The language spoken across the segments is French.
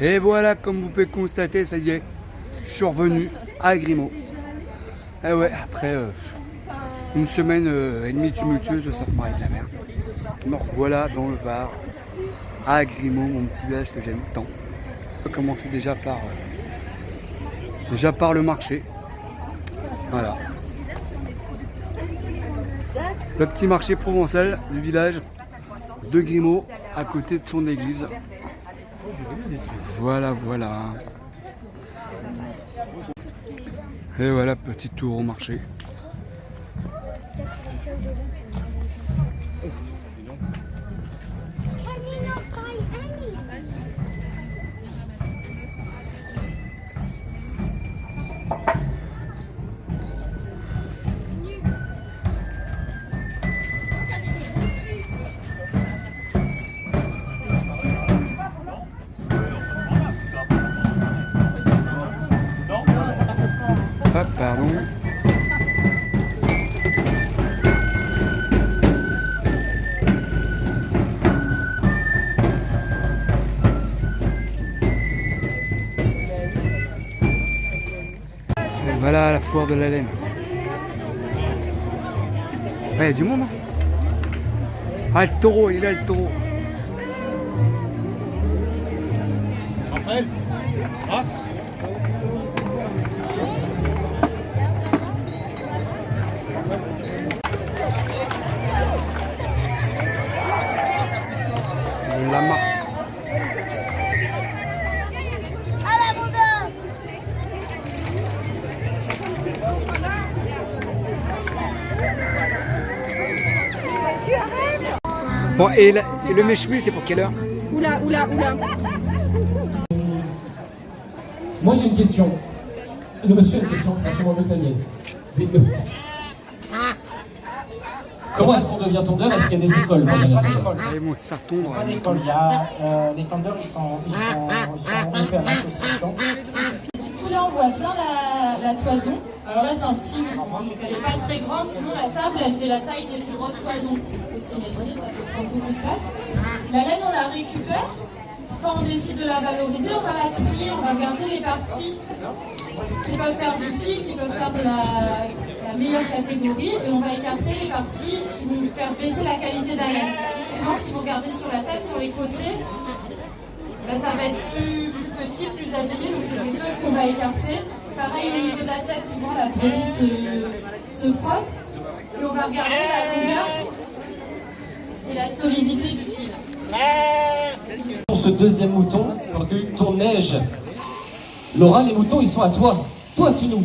Et voilà, comme vous pouvez constater, ça y est, je suis revenu à Grimaud. Et ouais, après une semaine et demie tumultueuse, ça me paraît de la merde. Me revoilà dans le Var, à Grimaud, mon petit village que j'aime tant. On va commencer déjà par le marché. Voilà. Le petit marché provençal du village de Grimaud, à côté de son église. Voilà, voilà. Et voilà, petit tour au marché. Ah, pardon. Et voilà la foire de la laine. Ouais, il y a du monde. Hein. Ah, le taureau, il est là le taureau. Raphaël, Lama. Bon, et le méchoui, c'est pour quelle heure? Oula. Moi j'ai une question. Le monsieur a une question, ça sûrement mieux que la mienne. Dites-nous. Comment est-ce qu'on devient tondeur? Est-ce qu'il y a des écoles pour devenir tondeur? Allez, bon, se faire tondre. Pas d'école, il y a les tendeurs, ils sont groupés en association. Du coup là on voit bien la toison. Alors là c'est un petit mouton, elle n'est pas très grande, sinon la table elle fait la taille des plus grosses toisons. Il faut s'imaginer, ça peut prendre beaucoup de place. La laine on la récupère. Quand on décide de la valoriser, on va la trier, on va garder les parties qui peuvent faire du fil, qui peuvent faire de la meilleure catégorie, et on va écarter les parties qui vont faire baisser la qualité de la laine. Souvent si vous regardez sur la table, sur les côtés, ben, ça va être plus petit, plus abîmé, donc c'est des choses qu'on va écarter. Pareil au niveau de la tête, souvent la brebis se frotte, et on va regarder la longueur et la solidité du fil. Pour ce deuxième mouton, pour que ton neige. Laura, les moutons ils sont à toi. Toi tu nous.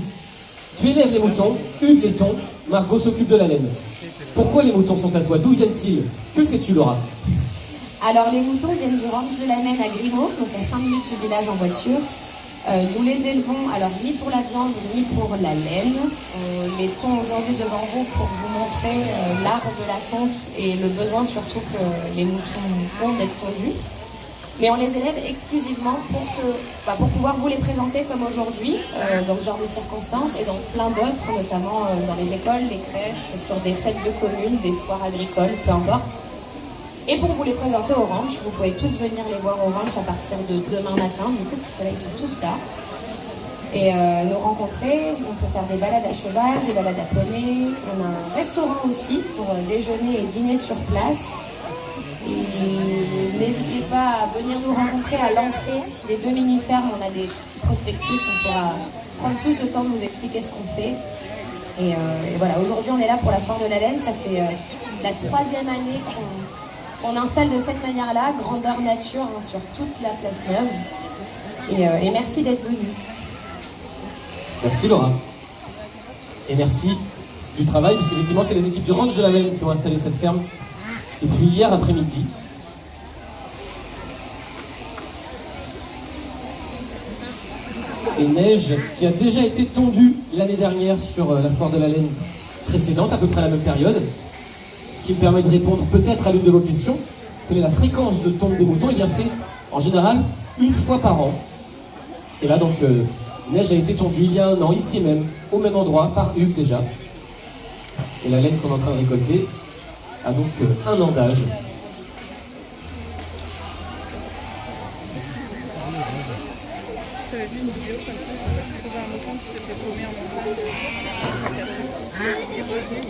Tu élèves les moutons, Hugues les tons, Margot s'occupe de la laine. Pourquoi les moutons sont à toi? D'où viennent-ils? Que fais-tu Laura? Alors les moutons viennent du ranch de la Laine à Grimaud, donc à 5 minutes du village en voiture. Nous les élevons alors ni pour la viande ni pour la laine. On les tond aujourd'hui devant vous pour vous montrer l'art de la tonte et le besoin surtout que les moutons ont d'être tondus. Mais on les élève exclusivement pour pouvoir vous les présenter comme aujourd'hui, dans ce genre de circonstances et dans plein d'autres, notamment dans les écoles, les crèches, sur des fêtes de communes, des foires agricoles, peu importe. Et pour vous les présenter au ranch, vous pouvez tous venir les voir au ranch à partir de demain matin, du coup, parce que là, ils sont tous là. Et nous rencontrer, on peut faire des balades à cheval, des balades à poney. On a un restaurant aussi pour déjeuner et dîner sur place. Et n'hésitez pas à venir nous rencontrer à l'entrée des 2 mini-fermes. On a des petits prospectus, on pourra prendre plus le temps de vous expliquer ce qu'on fait. Et voilà, aujourd'hui on est là pour la foire de la laine. Ça fait la 3e année qu'on installe de cette manière-là, grandeur nature, hein, sur toute la place Neuve. Et merci d'être venus. Merci Laura. Et merci du travail, parce qu'effectivement c'est les équipes du ranch de la laine qui ont installé cette ferme depuis hier après-midi. Et neige qui a déjà été tondue l'année dernière sur la foire de la laine précédente, à peu près à la même période. Ce qui me permet de répondre peut-être à l'une de vos questions. Quelle est la fréquence de tonte des moutons? Eh bien c'est en général 1 fois par an. Et là donc neige a été tondue il y a 1 an, ici même, au même endroit, par Hugues déjà. Et la laine qu'on est en train de récolter a donc 1 an d'âge. j'avais vu une vidéo comme ça, j'ai trouvé un mouton qui s'était paumé en montagne. Il est revenu.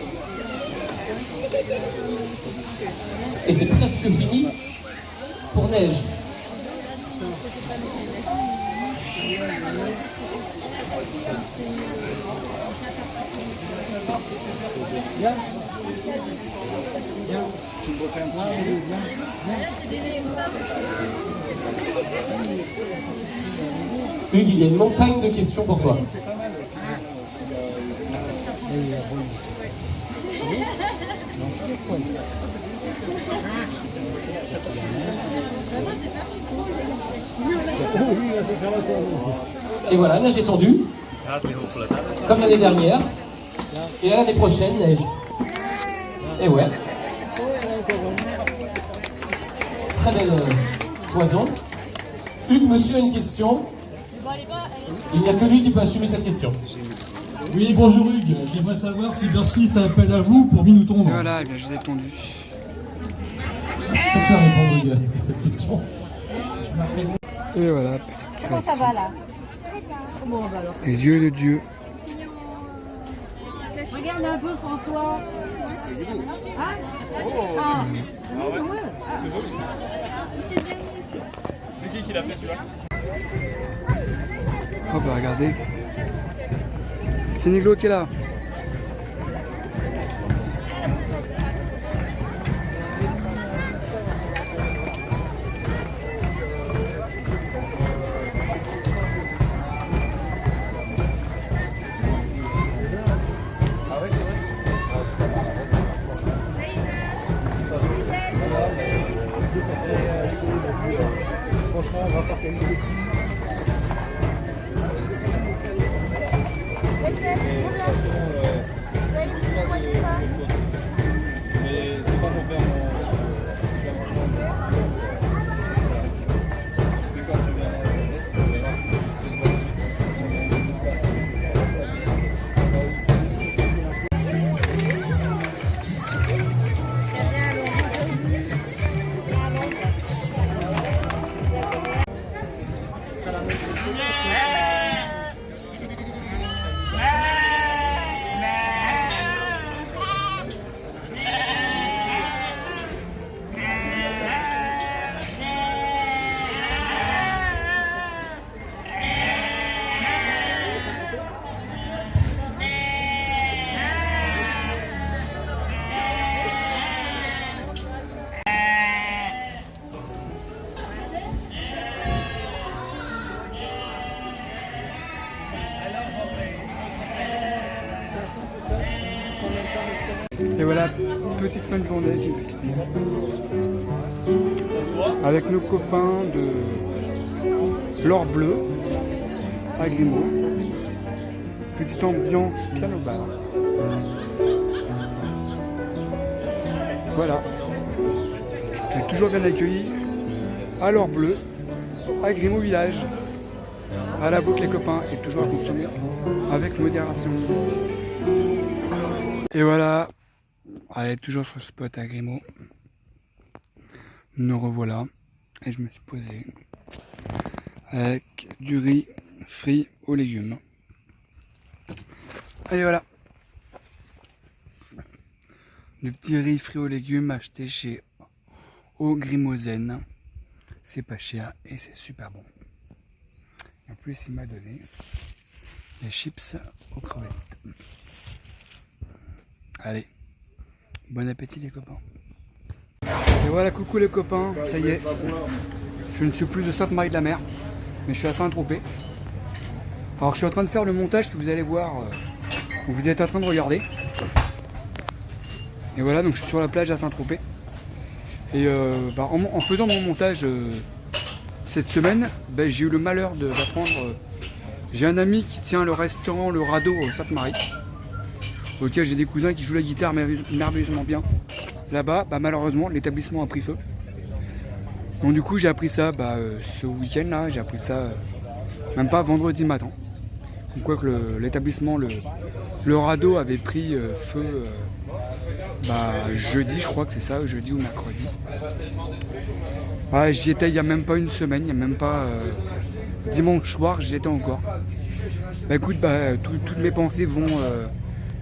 Et c'est presque fini pour Neige. Hugues, il y a une montagne de questions pour toi. Et voilà, neige étendue, comme l'année dernière. Et à l'année prochaine, neige. Et ouais. Très belle toison. Hugues, monsieur a une question. Il n'y a que lui qui peut assumer cette question. Oui, bonjour Hugues. J'aimerais savoir si Bercy fait appel à vous pour Minouton. Et voilà, j'ai répondu. Quand tu vas répondre, Hugues, à cette question. Et voilà, petite création. Comment ça va là? Comment on va alors? Les yeux de Dieu. Regarde un peu François. Ah, ah. C'est qui l'a fait celui-là? Oh bah regardez. C'est Niglo qui est là. Franchement, on va partir. Et voilà, petite fin de journée qui fait bien. Avec nos copains de l'Or Bleu à Grimaud. Petite ambiance piano bar. Voilà. On est toujours bien accueillis à l'Or Bleu, à Grimaud Village. À la boucle les copains et toujours à consommer avec modération. Et voilà. Allez, toujours sur le spot à Grimaud. Nous revoilà. Et je me suis posé avec du riz frit aux légumes. Et voilà. Du petit riz frit aux légumes acheté chez Au Grimozen. C'est pas cher et c'est super bon. En plus, il m'a donné des chips aux crevettes. Allez. Bon appétit les copains. Et voilà, coucou les copains, ça y est. Je ne suis plus de Sainte-Marie-de-la-Mer, mais je suis à Saint-Tropez. Alors je suis en train de faire le montage que vous allez voir, où vous êtes en train de regarder. Et voilà, donc je suis sur la plage à Saint-Tropez. Et en faisant mon montage cette semaine, j'ai eu le malheur d'apprendre. J'ai un ami qui tient le restaurant Le Radeau Sainte-Marie, auquel j'ai des cousins qui jouent la guitare merveilleusement bien. Là-bas, malheureusement, l'établissement a pris feu. Donc du coup, j'ai appris ça ce week-end-là, j'ai appris ça même pas vendredi matin. Donc quoi que l'établissement, le radeau avait pris feu jeudi, je crois que c'est ça, jeudi ou mercredi. J'y étais il n'y a même pas une semaine, il n'y a même pas dimanche soir, j'y étais encore. Bah écoute, toutes mes pensées vont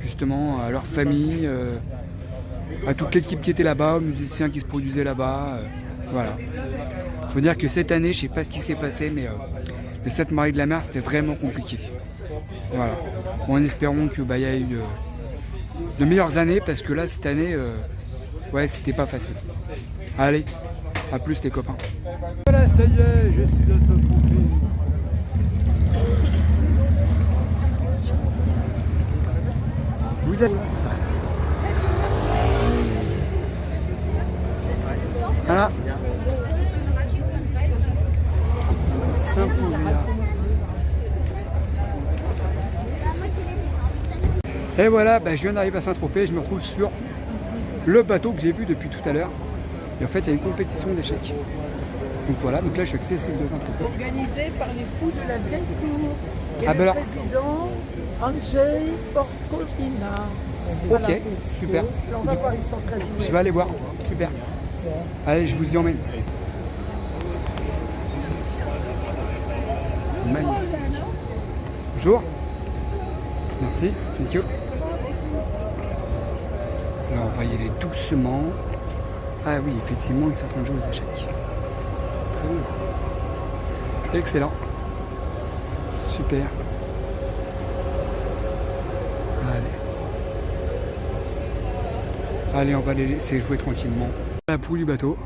justement à leur famille, à toute l'équipe qui était là-bas, aux musiciens qui se produisaient là-bas. Voilà. Faut dire que cette année, je sais pas ce qui s'est passé, mais les 7 Maries de la Mer, c'était vraiment compliqué. Voilà. Bon, en espérant que y a eu de meilleures années, parce que là, cette année, ouais, c'était pas facile. Allez, à plus les copains. Voilà, ça y est, je suis à Saint-Tropez. Vous êtes ça. Voilà. Et voilà, je viens d'arriver à Saint-Tropez, je me retrouve sur le bateau que j'ai vu depuis tout à l'heure. Et en fait, il y a une compétition d'échecs. Donc voilà, donc là je suis avec Cécile de Saint-Tropez. Organisé par les fous de la vieille cour. Et Ah le président, Andrzej Porkolina. Ok, super. On va voir, ils sont très joués. Je vais aller voir, super. Allez, je vous y emmène. C'est magnifique. Bonjour. Merci, thank you. Là, on va y aller doucement. Ah oui, effectivement, ils sont en train de jouer aux échecs. Très bien. Excellent. Super. Allez, on va les laisser jouer tranquillement. La proue du bateau.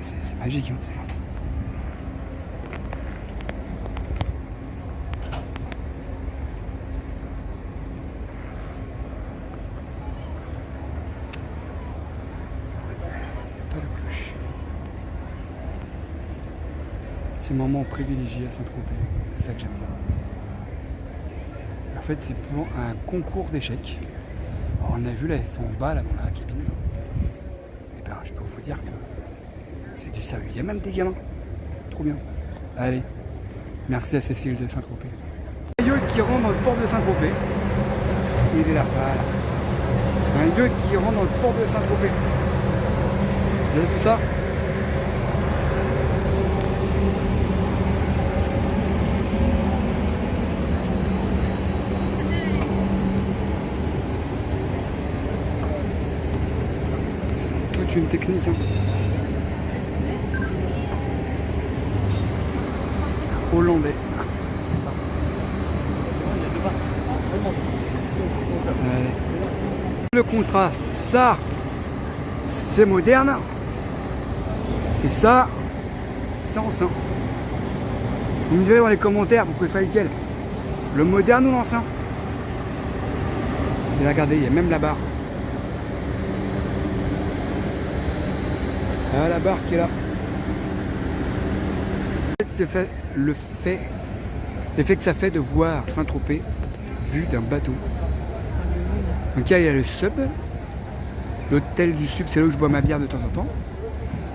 C'est magique, hein, c'est. Petit moment privilégié à Saint-Tropez, c'est ça que j'aime bien. En fait, c'est pour un concours d'échecs. On a vu là, ils sont en bas là dans la cabine. Et ben, je peux vous dire que c'est du sérieux. Il y a même des gamins. Trop bien. Allez, merci à Cécile de Saint-Tropez. Un yacht qui rentre dans le port de Saint-Tropez. Il est là, voilà. Un yacht qui rentre dans le port de Saint-Tropez. Vous avez vu ça ? Une technique. Hein. Hollandais. Allez. Le contraste, ça, c'est moderne. Et ça, c'est ancien. Vous me direz dans les commentaires, vous préférez lequel? Le moderne ou l'ancien? Et là, regardez, il y a même la barre. Ah, la barre qui est là. C'est l'effet que ça fait de voir Saint-Tropez vu d'un bateau. Donc là, il y a le sub, l'hôtel du sub, c'est là où je bois ma bière de temps en temps.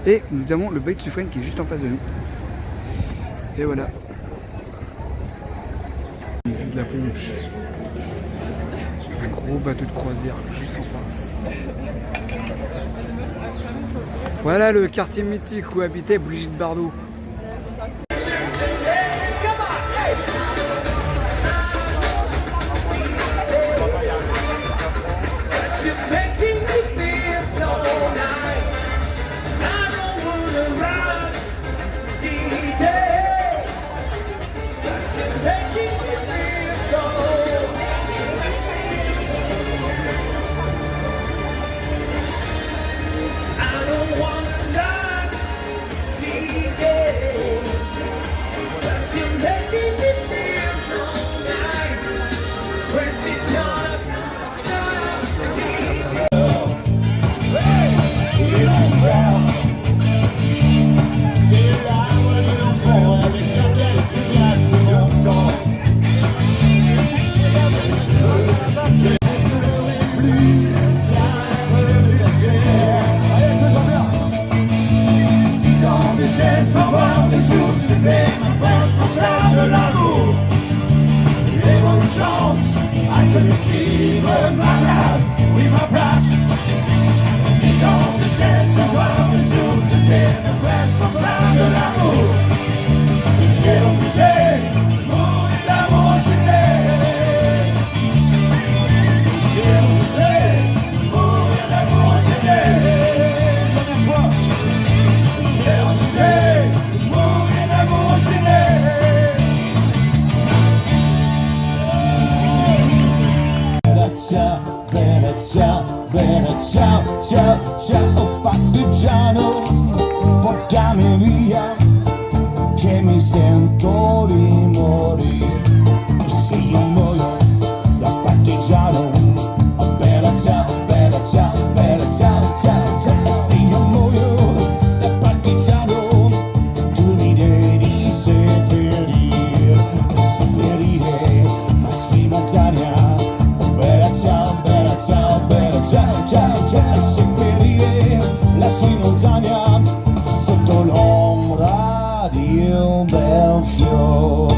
Et nous avons le Beit Suffren qui est juste en face de nous. Et voilà. Une vue de la Ponche. Un gros bateau de croisière juste en face. Voilà le quartier mythique où habitait Brigitte Bardot. sento di morire. E se io muoio da partigiano, oh bella ciao, bella ciao, bella ciao, ciao, ciao. E se io muoio da partigiano, tu mi devi seppellire, lassù in montagna. Oh bella ciao, bella ciao, bella ciao, ciao, ciao. E seppellire lassù in montagna, sotto l'ombra di un bel fiore.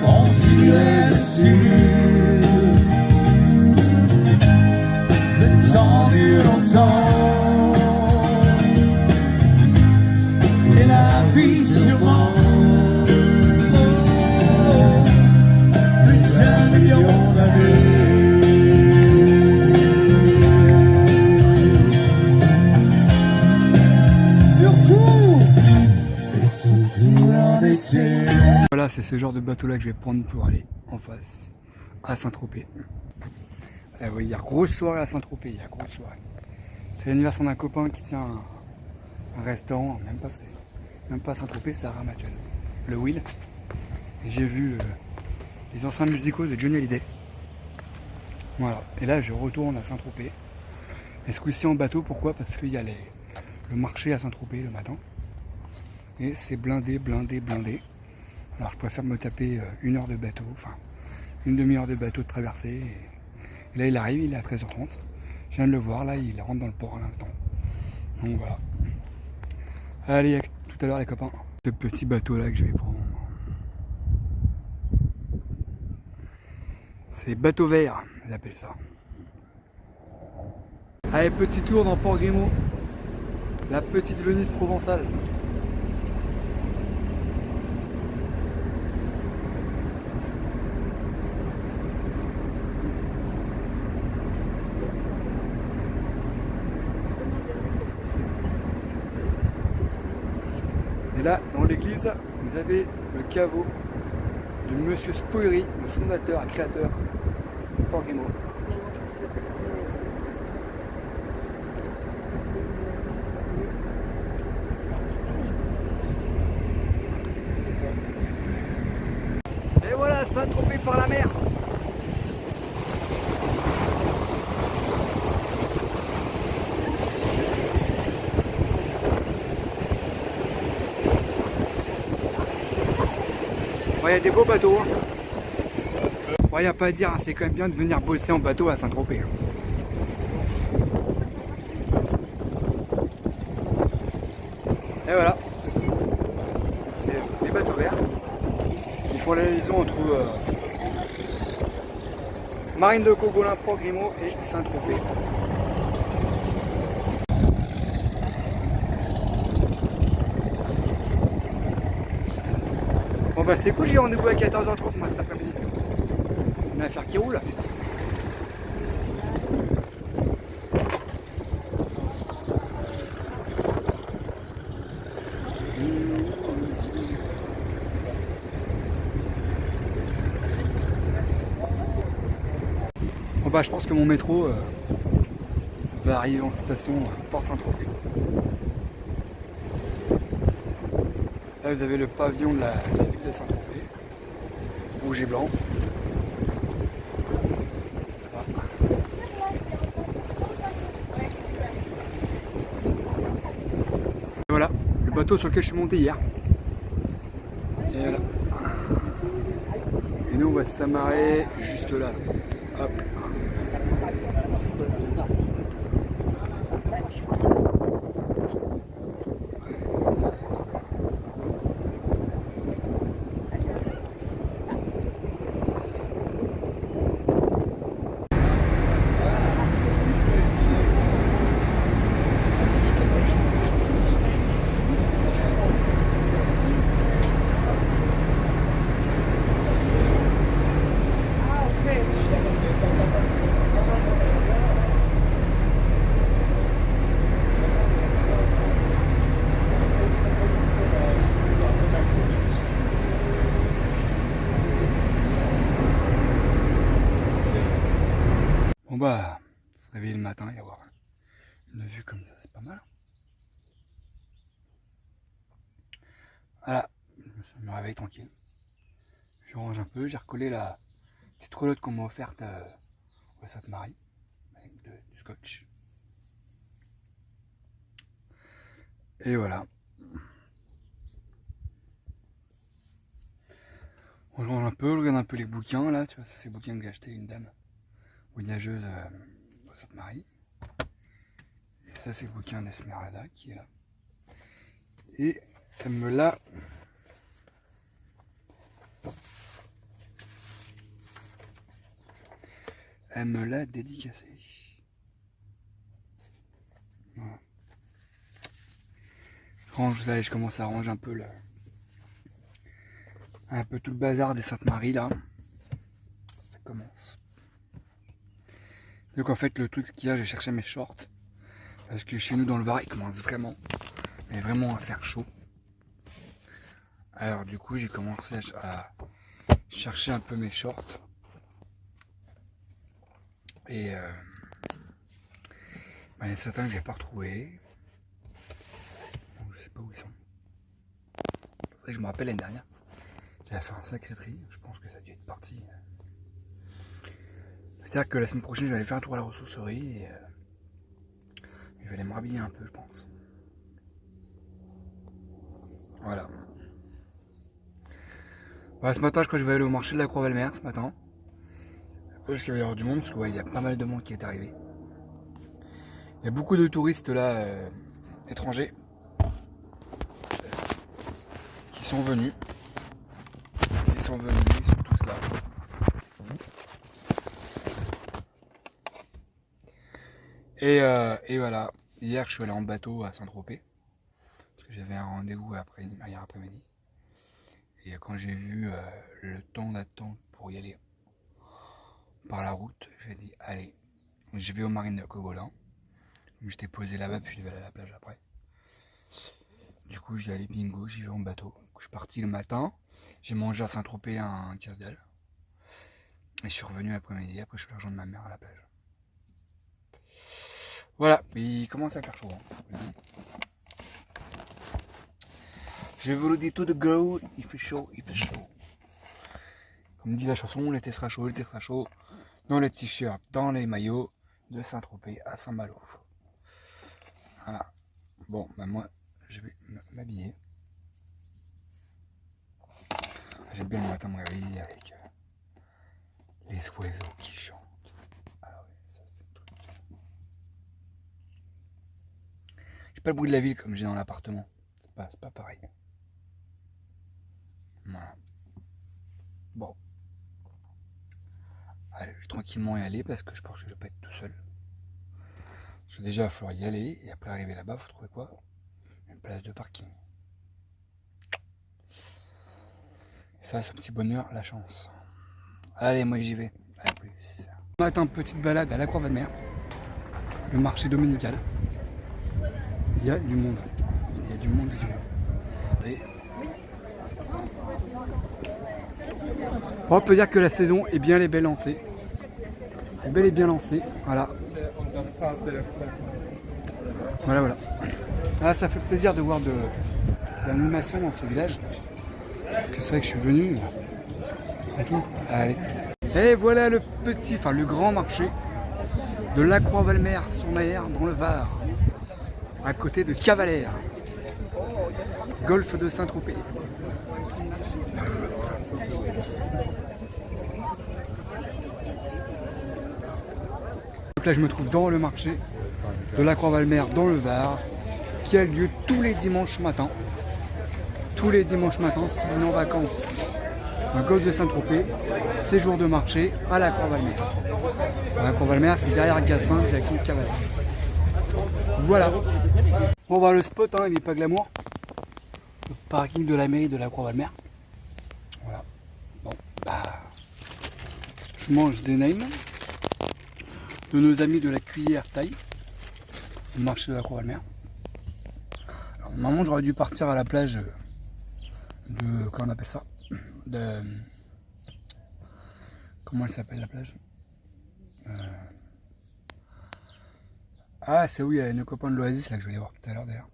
On dirait le temps dure longtemps et la vie sûrement plus d'un million d'années. Voilà, c'est ce genre de bateau là que je vais prendre pour aller en face à Saint-Tropez. Oui, il y a grosse soirée à Saint-Tropez, il y a grosse soirée. C'est l'anniversaire d'un copain qui tient un restaurant, même pas à Saint-Tropez, c'est à Ramatuelle, le Will. Et j'ai vu les enceintes musicaux de Johnny Hallyday. Voilà, et là je retourne à Saint-Tropez. Et ce coup-ci en bateau, pourquoi? Parce qu'il y a le marché à Saint-Tropez le matin. Et c'est blindé, blindé, blindé. Alors je préfère me taper une heure de bateau, enfin une demi-heure de bateau de traversée. Et là il arrive, il est à 13h30. Je viens de le voir, là il rentre dans le port à l'instant. Donc voilà. Allez, à tout à l'heure les copains. Ce petit bateau là que je vais prendre. C'est les bateaux verts, ils appellent ça. Allez, petit tour dans Port Grimaud. La petite Venise provençale. Et là, dans l'église, vous avez le caveau de Monsieur Spoiry, le fondateur et créateur de Port Grimaud. Et voilà, Saint-Tropez par la mer. Il y a des beaux bateaux. Il n'y a pas à dire, c'est quand même bien de venir bosser en bateau à Saint-Tropez. Et voilà. C'est les bateaux verts qui font la liaison entre Marine de Cogolin, Port Grimaud et Saint-Tropez. Bon bah c'est cool, j'ai rendez-vous à 14h30 moi cet après-midi. C'est une affaire qui roule. Bon bah je pense que mon métro va arriver en station Porte Saint-Tropez. Là vous avez le pavillon de la ville de Saint-Tropez, rouge et blanc. Et voilà, le bateau sur lequel je suis monté hier. Et voilà. Et nous on va s'amarrer juste là. Hop. Ça c'est cool. Bon bah, se réveiller le matin et avoir Une vue comme ça, c'est pas mal. Voilà, je me réveille tranquille. Je range un peu, j'ai recollé la petite roulotte qu'on m'a offerte au Sainte-Marie avec du scotch. Et voilà. Je range un peu, je regarde un peu les bouquins là, tu vois, c'est ces bouquins que j'ai acheté une dame voyageuse au Sainte-Marie. Et ça c'est le bouquin d'Esmeralda qui est là. Et elle me l'a dédicacé. Voilà. Je range, vous savez, je commence à ranger un peu tout le bazar des Sainte-Marie là. Ça commence. Donc en fait le truc qu'il y a, j'ai cherché mes shorts. Parce que chez nous dans le Var, il commence vraiment, mais vraiment à faire chaud. Alors du coup j'ai commencé à chercher un peu mes shorts. Et il y a certains que j'ai pas retrouvés. Donc je sais pas où ils sont. C'est vrai que je me rappelle l'année dernière. J'avais fait un sacré tri, je pense que ça a dû être parti. C'est-à-dire que la semaine prochaine, je vais aller faire un tour à la ressourcerie et je vais aller me rhabiller un peu, je pense. Voilà. Voilà, ce matin, je crois que je vais aller au marché de la Croix-Valmer ce matin. Parce qu'il va y avoir du monde, parce qu'il y a pas mal de monde qui est arrivé. Il y a beaucoup de touristes là, étrangers, qui sont venus. Ils sont tous là. Et voilà, hier je suis allé en bateau à Saint-Tropez, parce que j'avais un rendez-vous hier après-midi. Et quand j'ai vu le temps d'attente pour y aller par la route, j'ai dit allez, je vais aux marines de Cogolan. J'étais posé là-bas, puis je devais aller à la plage après. Du coup, j'y allais bingo, j'y vais en bateau. Je suis parti le matin, j'ai mangé à Saint-Tropez un casse-dalle. Et je suis revenu l'après-midi, après je suis allé rejoindre ma mère à la plage. Voilà, il commence à faire chaud. Hein. Je vous le dis tout de go, il fait chaud, il fait chaud. Comme dit la chanson, l'été sera chaud, dans les t-shirts, dans les maillots, de Saint-Tropez à Saint-Malo. Voilà. Bon, bah moi, je vais m'habiller. J'aime bien le matin me réveiller avec les oiseaux qui chantent. Ah ouais, ça c'est le truc. J'ai pas le bruit de la ville comme j'ai dans l'appartement. C'est pas pareil. Voilà. Bon. Allez, je vais tranquillement y aller parce que je pense que je vais pas être tout seul. Parce que déjà, il va falloir y aller et après arriver là-bas, il faut trouver quoi? Une place de parking. Ça, c'est un petit bonheur, la chance. Allez, moi j'y vais. À plus. Matin, petite balade à la Croix-Valmer, le marché dominical. Il y a du monde. Il y a du monde et du monde. Et on peut dire que la saison est bien et bien lancée. Bel et bien lancée. Voilà. Voilà. Ah, ça fait plaisir de voir de l'animation dans ce village. Parce que c'est vrai que je suis venu. Allez. Et voilà le grand marché de la Croix-Valmer sur Mer dans le Var, à côté de Cavalère, golfe de Saint-Tropez. Donc là je me trouve dans le marché de la Croix-Valmer dans le Var, qui a lieu tous les dimanches matins. Tous les dimanches matins, si vous venez en vacances dans le golfe de Saint-Tropez, séjour de marché à la Croix-Valmer. La Croix-Valmer, c'est derrière Gassin, direction de Cavalère. Voilà. Bon bah le spot, hein, il n'est pas glamour. Le parking de la mairie de la Croix-Valmer. Voilà. Bon, bah je mange des nems de nos amis de la cuillère taille, le marché de la Croix-Valmer. Alors normalement j'aurais dû partir à la plage de, comment on appelle ça, de, comment elle s'appelle la plage, Ah, c'est où il y a nos copains de l'Oasis là que je vais aller voir tout à l'heure d'ailleurs.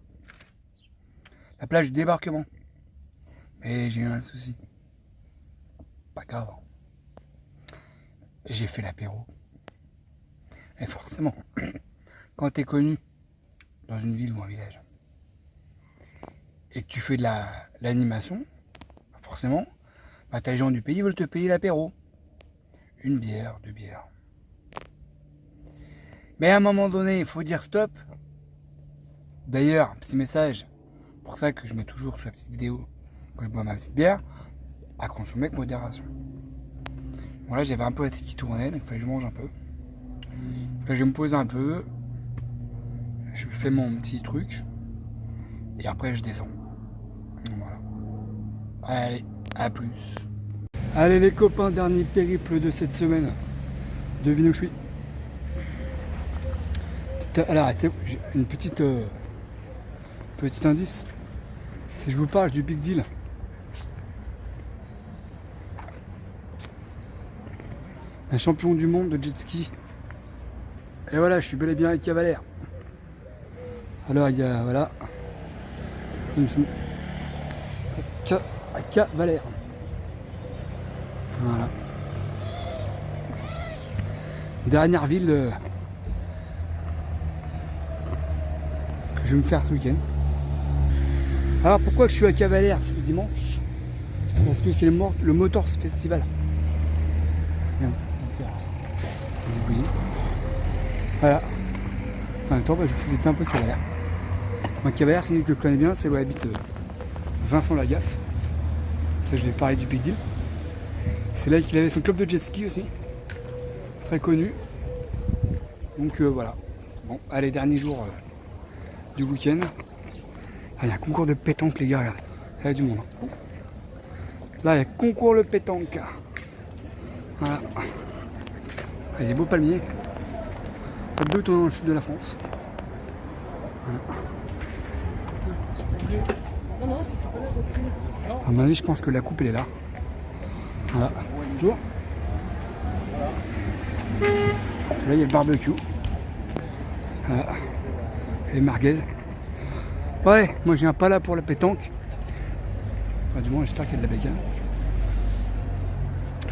La plage du débarquement. Mais j'ai eu un souci. Pas grave. J'ai fait l'apéro. Et forcément, quand tu es connu dans une ville ou un village et que tu fais de l'animation, forcément, bah, t'as les gens du pays veulent te payer l'apéro. 1 bière, 2 bières. Mais à un moment donné, il faut dire stop. D'ailleurs, petit message, pour ça que je mets toujours sur la petite vidéo quand je bois ma petite bière, à consommer avec modération. Bon là j'avais un peu la tête qui tournait, donc il fallait que je mange un peu. Là je me pose un peu, je fais mon petit truc, et après je descends. Voilà. Allez, à plus. Allez les copains, dernier périple de cette semaine. Devinez où je suis. Alors, j'ai une petite petit indice. Si je vous parle du Big Deal. Un champion du monde de jet ski. Et voilà, je suis bel et bien avec Cavalère. Alors il y a, voilà. Cavalère. Voilà. Dernière ville que je vais me faire ce week-end. Alors pourquoi je suis à Cavalère ce dimanche? Parce que c'est le Motors Festival. Voilà. En même temps, je vais visiter un peu Cavalère. Moi, Cavalère, c'est une ville que je connais bien, c'est où habite Vincent Lagaffe. Ça, je vais parler du Big Deal. C'est là qu'il avait son club de jet ski aussi. Très connu. Donc voilà. Bon, allez, dernier jour du week-end. Ah, il y a un concours de pétanque, les gars. Là, il y a du monde. Là, il y a concours de pétanque. Voilà. Il y a des beaux palmiers. Pas de doute, on est dans le sud de la France. Voilà. À mon avis, je pense que la coupe, elle est là. Voilà. Bonjour. Là, il y a le barbecue. Voilà. Les merguez. Ouais, moi, je viens pas là pour la pétanque. Enfin, du moins, j'espère qu'il y a de la bacon.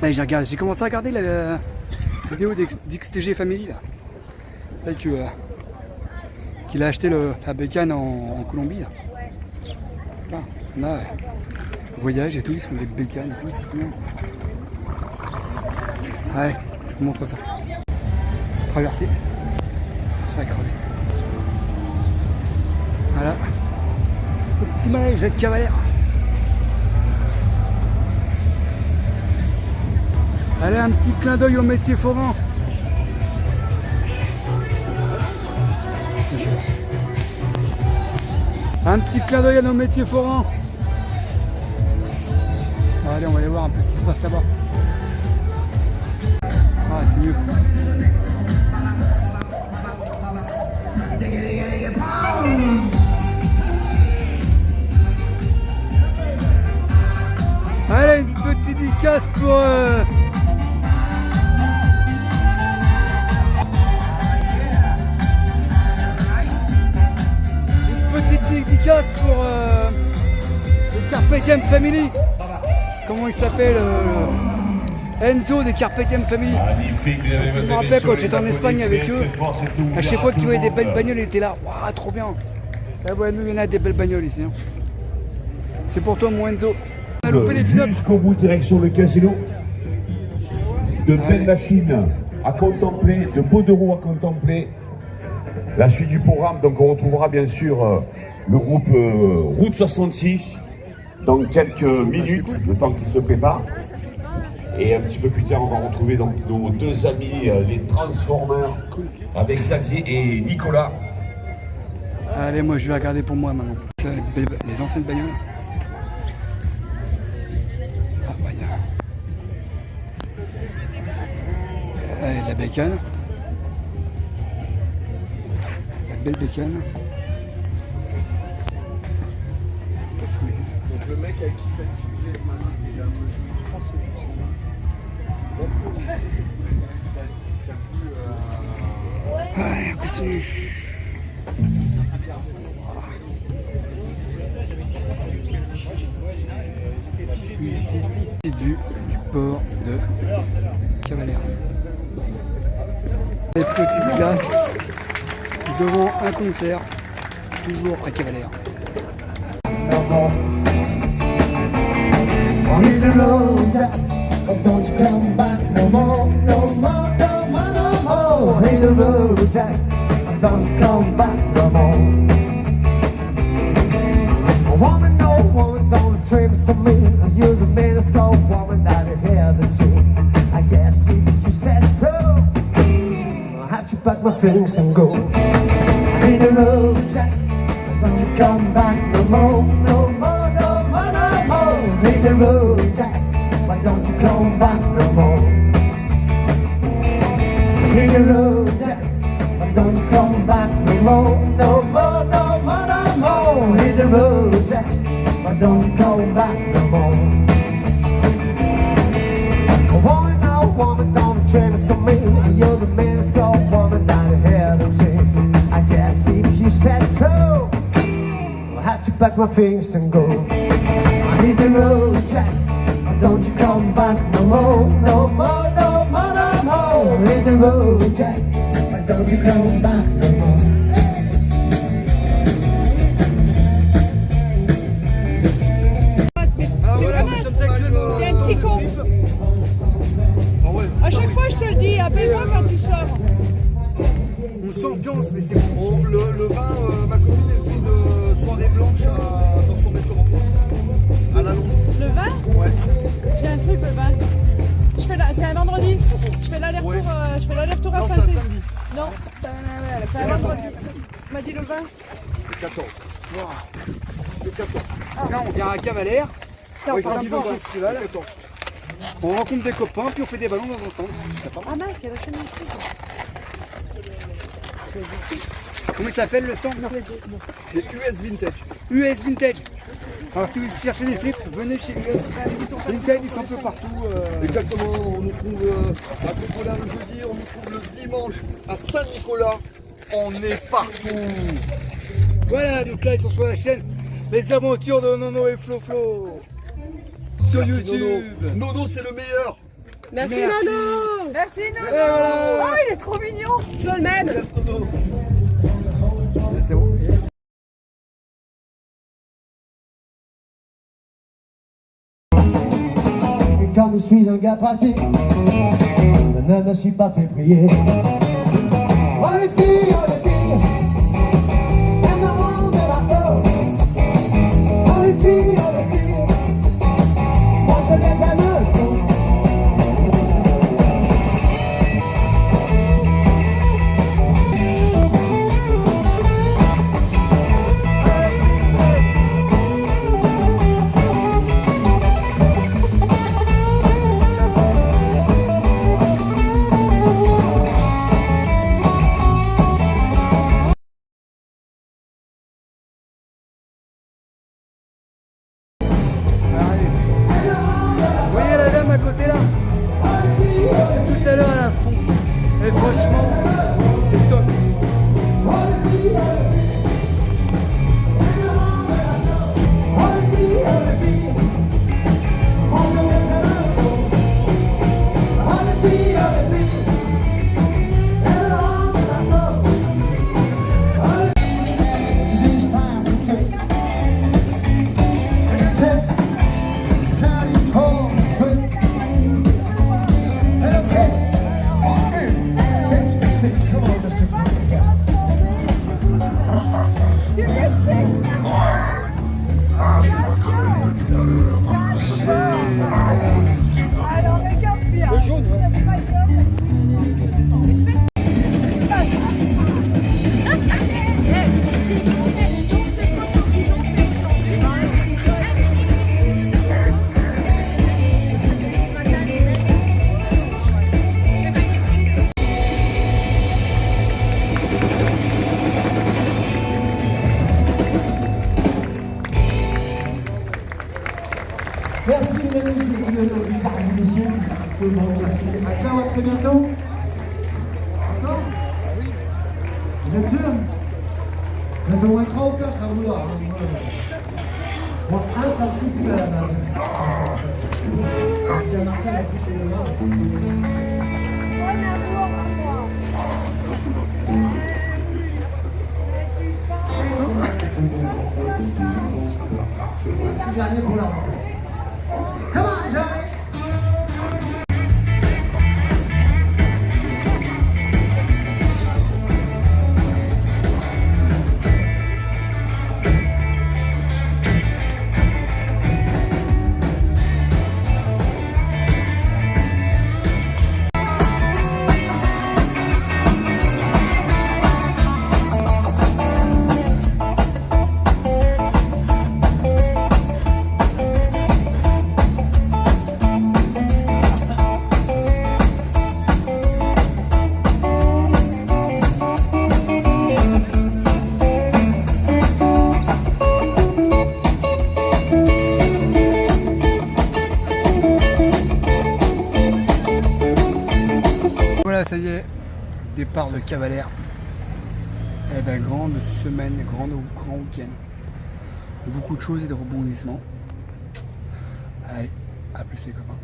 Là, j'ai commencé à regarder la vidéo d'XTG Family là. Avec qu'il a acheté la bécane en Colombie là. Là, voyage et tout, ils sont des bécanes et tout, c'est trop bien. Ouais, je vous montre ça. Traverser, ça sera écrasé. Voilà. Le petit manège de Cavalère. Allez, un petit clin d'œil au métier forain. Un petit clin d'œil à nos métiers forains. Allez, on va aller voir un peu ce qui se passe là-bas. Ah, c'est mieux. Allez, une petite dédicace pour... dédicace pour le Carpetium Family. Comment il s'appelle Enzo des Carpetium Family. Je me rappelle quand j'étais en Espagne avec eux, à chaque fois qu'ils voyaient des belles bagnoles, ils étaient là. Waouh, trop bien. Ah ouais, nous, il y en a des belles bagnoles ici. Hein. C'est pour toi, mon Enzo. On a loupé les pinottes. Jusqu'au bout, direction le casino. De belles machines à contempler, de beaux roues à contempler. La suite du programme, donc on retrouvera bien sûr le groupe Route 66 dans quelques minutes, le temps qu'ils se préparent. Et un petit peu plus tard, on va retrouver donc nos deux amis, les Transformers, avec Xavier et Nicolas. Allez, moi je vais regarder pour moi maintenant. Les anciennes bagnoles. Ah, bah, allez, la bécane. La belle bécane. Donc le mec avec qui tu as utilisé maintenant, il a je pense que c'est Allez, on continue. Petite vue du port de Cavalère. Les petites glaces devant un concert, toujours à Cavalère. On hit the road, Jack, but don't you come back no more, no more, no more, no more. Hit the road, Jack, but don't you come back no more. Woman, no woman, don't dream to me. You're the man, so woman, that I hear the tune. I guess if you said so, I'll have to pack my things and go. Hit the road, Jack, but don't you come back no more, no more, no more, no more. Hit the road, Jack, why don't you come back no more? Hit the road, Jack, why don't you come back no more, no more, no more, no more. Hit the road, Jack, why don't you come back no more? Woman, don't chance on me. You're the man, so woman, not a head of sin. I guess if you said so, I'll have to pack my things and go. I hit the road, Jack, why don't you come back no more, no more, no more, no more. Hit the road, Jack, why don't you come back no more? T'es un petit con. À chaque fois, je te le dis, appelle-moi quand tu sors. On s'ambiance, mais c'est fou. Le vin, ma copine, elle fait une soirée blanche dans son restaurant. À la Londres. Le vin? Ouais. J'ai un truc, le vin. C'est un vendredi. Je fais l'aller-retour à Non, Saint-Denis. c'est un samedi. Non, c'est un vendredi. Tu m'as dit le vin? Le 14. Le 14. Là, on vient à Cavalère. Oui, On c'est un festival. le 14. On rencontre des copains, puis on fait des ballons dans un stand. C'est pas mal. Ah mince, il y a la chaîne Comment il s'appelle le stand? C'est US Vintage. US Vintage. Alors si vous cherchez des flips, venez chez US Vintage, ils sont un peu partout. Exactement, on nous trouve à Cocola le jeudi, on nous trouve le dimanche à Saint-Nicolas. On est partout. Voilà, donc là ils sont sur la chaîne Les Aventures de Nono et Flo Flo sur Merci, YouTube. Nono, c'est le meilleur. Merci Nono. Merci Nono. Oh, il est trop mignon. Je le même. Merci, Nono. C'est bon. Et comme je suis un gars pratique, je ne me suis pas fait prier. Oh les filles, elles me rendent la peur. Oh les filles, moi je les aime. Merci mesdames et messieurs, tout le monde, merci. Ciao, à très bientôt. D'accord? Vous êtes sûr? Vous êtes au moins 3 ou 4 à vouloir. Bon, un, ça suffit à la base. Si à Marseille, a poussé le vent. Dernier pour la rencontre. Come on, Johnny! Voilà, ça y est, départ de Cavalère. Eh ben, grande semaine, grand week-end. Beaucoup de choses et de rebondissements. Allez, à plus les copains.